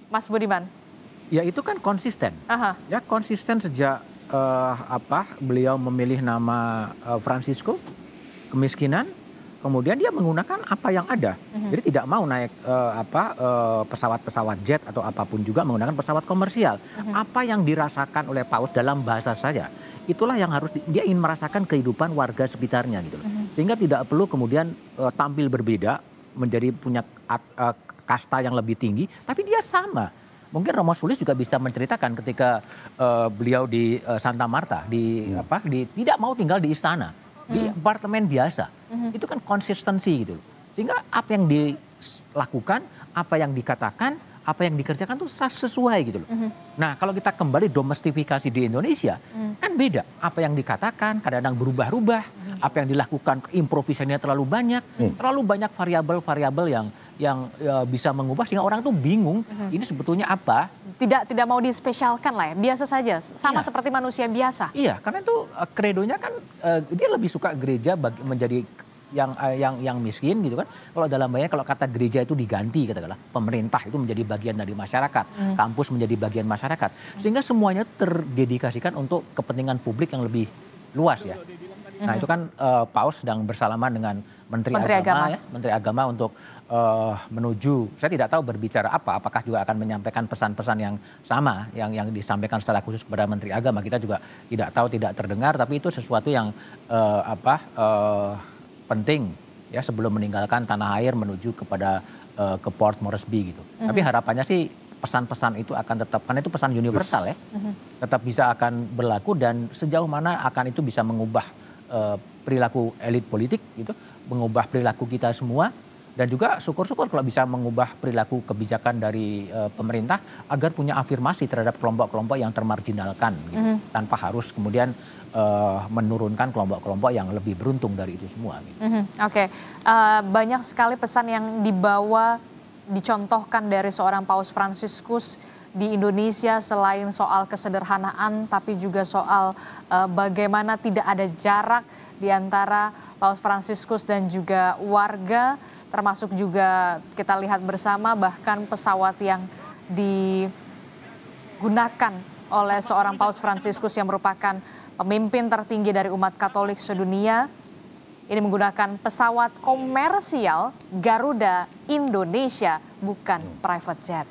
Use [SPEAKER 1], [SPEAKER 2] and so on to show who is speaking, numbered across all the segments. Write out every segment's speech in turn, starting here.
[SPEAKER 1] Mas Budiman?
[SPEAKER 2] Ya itu kan konsisten.
[SPEAKER 1] Aha.
[SPEAKER 2] Ya konsisten sejak beliau memilih nama Francisco, kemiskinan, kemudian dia menggunakan apa yang ada.
[SPEAKER 1] Mhm.
[SPEAKER 2] Jadi tidak mau naik pesawat-pesawat jet atau apapun juga menggunakan pesawat komersial.
[SPEAKER 1] Mhm.
[SPEAKER 2] Apa yang dirasakan oleh Paus dalam bahasa saya, itulah yang harus dia ingin merasakan kehidupan warga sekitarnya gitu loh.
[SPEAKER 1] Mhm.
[SPEAKER 2] Sehingga tidak perlu kemudian tampil berbeda, menjadi punya kasta yang lebih tinggi, tapi dia sama. Mungkin Romo Sulis juga bisa menceritakan ketika beliau di Santa Marta tidak mau tinggal di istana, di
[SPEAKER 1] Mhm.
[SPEAKER 2] apartemen biasa.
[SPEAKER 1] Mhm.
[SPEAKER 2] Itu kan konsistensi gitu. Sehingga apa yang dilakukan, apa yang dikatakan, apa yang dikerjakan tuh sesuai gitu loh.
[SPEAKER 1] Mhm.
[SPEAKER 2] Nah, kalau kita kembali domestifikasi di Indonesia,
[SPEAKER 1] Mhm.
[SPEAKER 2] kan beda. Apa yang dikatakan kadang-kadang berubah-ubah, apa yang dilakukan improvisasinya terlalu banyak variabel-variabel yang bisa mengubah sehingga orang tuh bingung ini sebetulnya apa.
[SPEAKER 1] Tidak mau dispesialkan lah ya, biasa saja, sama
[SPEAKER 2] Iya.
[SPEAKER 1] seperti manusia biasa.
[SPEAKER 2] Iya, karena itu kredonya kan dia lebih suka gereja menjadi yang miskin gitu kan. Kalau dalam bayangnya kalau kata gereja itu diganti katakanlah, pemerintah itu menjadi bagian dari masyarakat, kampus menjadi bagian masyarakat. Sehingga semuanya terdedikasikan untuk kepentingan publik yang lebih luas ya. Nah, itu kan Paus sedang bersalaman dengan Menteri Agama ya, Menteri Agama untuk menuju, saya tidak tahu berbicara apa, apakah juga akan menyampaikan pesan-pesan yang sama yang disampaikan secara khusus kepada Menteri Agama. Kita juga tidak tahu, tidak terdengar, tapi itu sesuatu yang penting ya sebelum meninggalkan tanah air menuju ke Port Moresby gitu. Tapi harapannya sih pesan-pesan itu akan tetap, karena itu pesan universal ya, tetap bisa akan berlaku dan sejauh mana akan itu bisa mengubah perilaku elit politik gitu, mengubah perilaku kita semua. Dan juga syukur-syukur kalau bisa mengubah perilaku kebijakan dari pemerintah agar punya afirmasi terhadap kelompok-kelompok yang termarginalkan gitu. Tanpa harus kemudian menurunkan kelompok-kelompok yang lebih beruntung dari itu semua gitu.
[SPEAKER 1] Oke. Banyak sekali pesan yang dibawa, dicontohkan dari seorang Paus Fransiskus di Indonesia selain soal kesederhanaan, tapi juga soal bagaimana tidak ada jarak di antara Paus Fransiskus dan juga warga, termasuk juga kita lihat bersama bahkan pesawat yang digunakan oleh seorang Paus Fransiskus yang merupakan pemimpin tertinggi dari umat Katolik sedunia. Ini menggunakan pesawat komersial Garuda Indonesia, bukan private jet.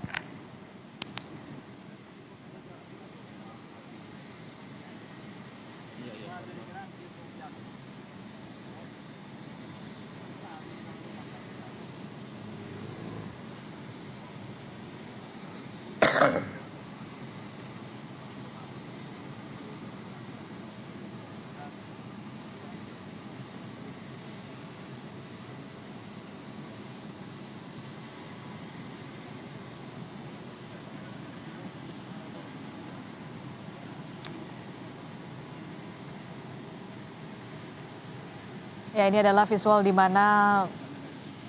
[SPEAKER 1] Ya, ini adalah visual di mana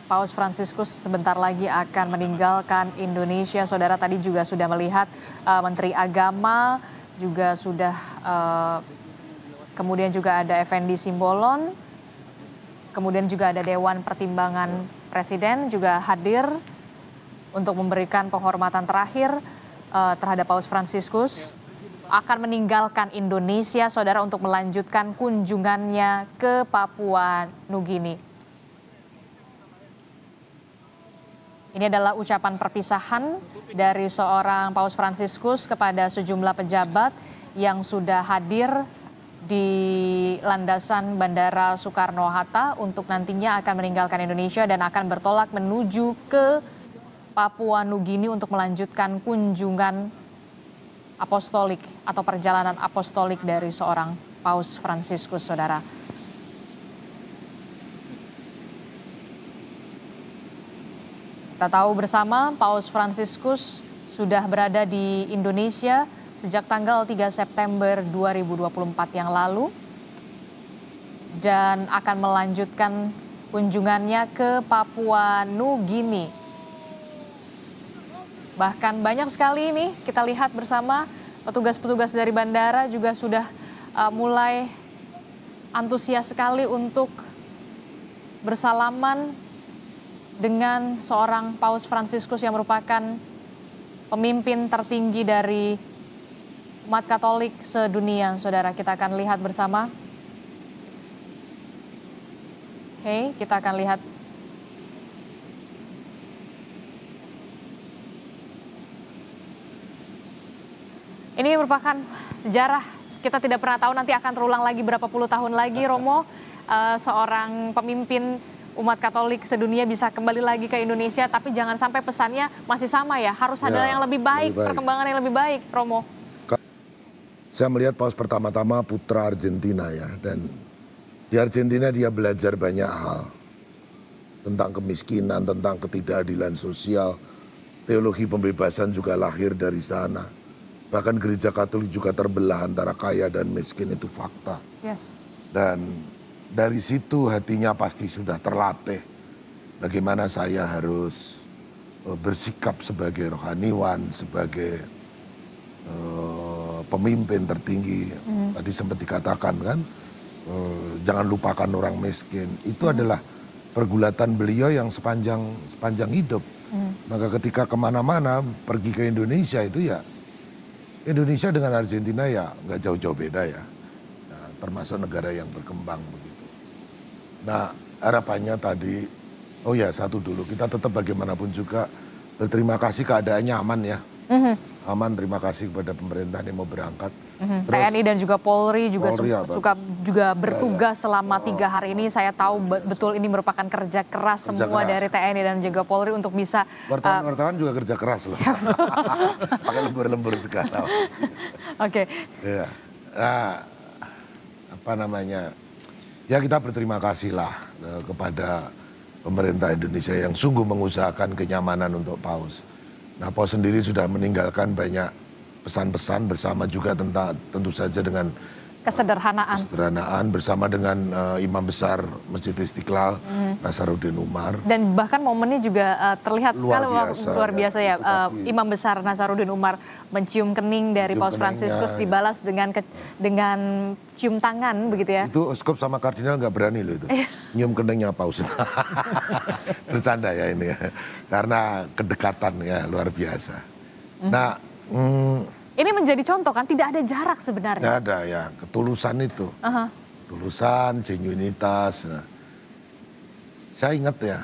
[SPEAKER 1] Paus Fransiskus sebentar lagi akan meninggalkan Indonesia. Saudara tadi juga sudah melihat Menteri Agama juga sudah, kemudian juga ada Effendi Simbolon, kemudian juga ada Dewan Pertimbangan Presiden juga hadir untuk memberikan penghormatan terakhir terhadap Paus Fransiskus. Akan meninggalkan Indonesia, saudara, untuk melanjutkan kunjungannya ke Papua Nugini. Ini adalah ucapan perpisahan dari seorang Paus Fransiskus kepada sejumlah pejabat yang sudah hadir di landasan Bandara Soekarno-Hatta untuk nantinya akan meninggalkan Indonesia dan akan bertolak menuju ke Papua Nugini untuk melanjutkan kunjungan apostolik atau perjalanan apostolik dari seorang Paus Fransiskus, saudara. Kita tahu bersama Paus Fransiskus sudah berada di Indonesia sejak tanggal 3 September 2024 yang lalu dan akan melanjutkan kunjungannya ke Papua Nugini. Bahkan banyak sekali ini kita lihat bersama petugas-petugas dari bandara juga sudah mulai antusias sekali untuk bersalaman dengan seorang Paus Fransiskus yang merupakan pemimpin tertinggi dari umat Katolik sedunia, saudara. Kita akan lihat bersama. Oke, kita akan lihat. Ini merupakan sejarah, kita tidak pernah tahu nanti akan terulang lagi berapa puluh tahun lagi, Romo. Seorang pemimpin umat Katolik sedunia bisa kembali lagi ke Indonesia, tapi jangan sampai pesannya masih sama ya, harus ada yang lebih baik, perkembangan yang lebih baik, Romo.
[SPEAKER 3] Saya melihat Paus pertama-tama putra Argentina ya, dan di Argentina dia belajar banyak hal tentang kemiskinan, tentang ketidakadilan sosial, teologi pembebasan juga lahir dari sana. Bahkan gereja Katolik juga terbelah antara kaya dan miskin, itu fakta.
[SPEAKER 1] Yes.
[SPEAKER 3] Dan dari situ hatinya pasti sudah terlatih bagaimana saya harus bersikap sebagai rohaniwan, sebagai pemimpin tertinggi. Tadi sempat dikatakan kan, jangan lupakan orang miskin. Itu adalah pergulatan beliau yang sepanjang hidup. Maka ketika kemana-mana pergi ke Indonesia itu ya, Indonesia dengan Argentina ya nggak jauh-jauh beda ya. Nah, termasuk negara yang berkembang begitu. Nah harapannya tadi, oh ya satu dulu, kita tetap bagaimanapun juga berterima kasih keadaannya aman ya. Aman, terima kasih kepada pemerintah yang mau berangkat. Terus,
[SPEAKER 1] TNI dan juga Polri juga suka juga bertugas
[SPEAKER 3] ya.
[SPEAKER 1] selama 3 hari ini. Saya tahu betul ini merupakan kerja keras semua dari TNI dan juga Polri untuk bisa.
[SPEAKER 3] Wartawan juga kerja keras loh. Pakai lembur-lembur segala.
[SPEAKER 1] Oke.
[SPEAKER 3] Ya. Nah, apa namanya? Ya kita berterima kasih lah kepada pemerintah Indonesia yang sungguh mengusahakan kenyamanan untuk Paus. Nah, Paus sendiri sudah meninggalkan banyak pesan-pesan bersama juga tentang tentu saja dengan kesederhanaan bersama dengan Imam Besar Masjid Istiqlal, Nasaruddin Umar. Dan
[SPEAKER 1] bahkan momennya juga terlihat luar biasa ya. Imam Besar Nasaruddin Umar mencium kening dari Paus Fransiskus, dibalas dengan cium tangan begitu ya.
[SPEAKER 3] Itu uskup sama kardinal nggak berani loh itu. Nyium keningnya Paus. Bercanda ya ini ya. Karena kedekatan ya luar biasa. Nah,
[SPEAKER 1] ini menjadi contoh kan, tidak ada jarak sebenarnya.
[SPEAKER 3] Tidak ada ya, ketulusan itu. Ketulusan, genuinitas. Nah, saya ingat ya,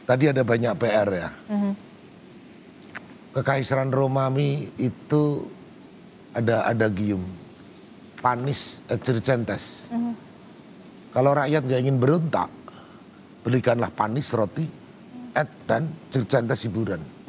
[SPEAKER 3] tadi ada banyak PR ya. Kekaisaran Romawi itu ada gium, panis et circenses. Kalau rakyat nggak ingin berontak, berikanlah panis roti, dan circenses hiburan.